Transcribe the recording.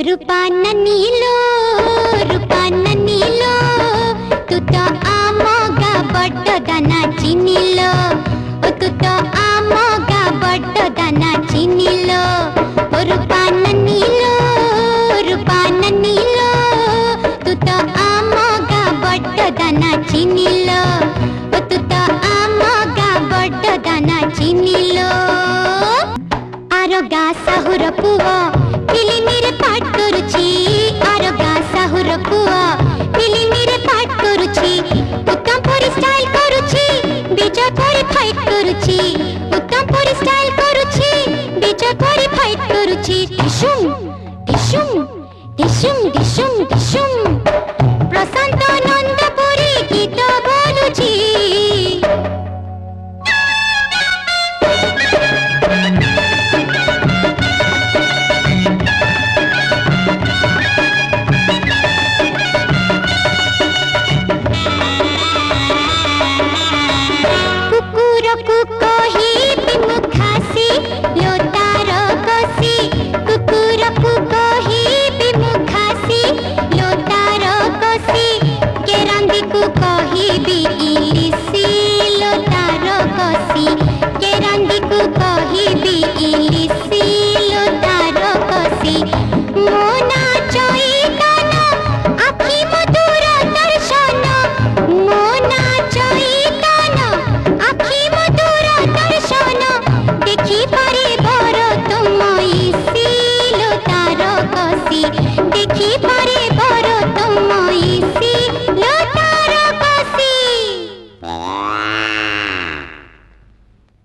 रूपा ननीलो तू तो आमगा बड्ड दाना चिनिलो तू तो आमगा बड्ड दाना चिनिलो रूपा ननीलो तू तो आमगा बड्ड दाना चिनिलो तू तो आमगा बड्ड दाना चिनिलो आरोगा साहुर पुओ फिल्मरे पाठ करुछि आरोगा साहुर पुओ फिल्मरे पाठ करुछि उत्तम परि स्टाइल करुछि विजय परि फाइट करुछि उत्तम परि स्टाइल करुछि विजय परि फाइट करुछि डिशुम डिशुम डिशुम डिशुम डिशुम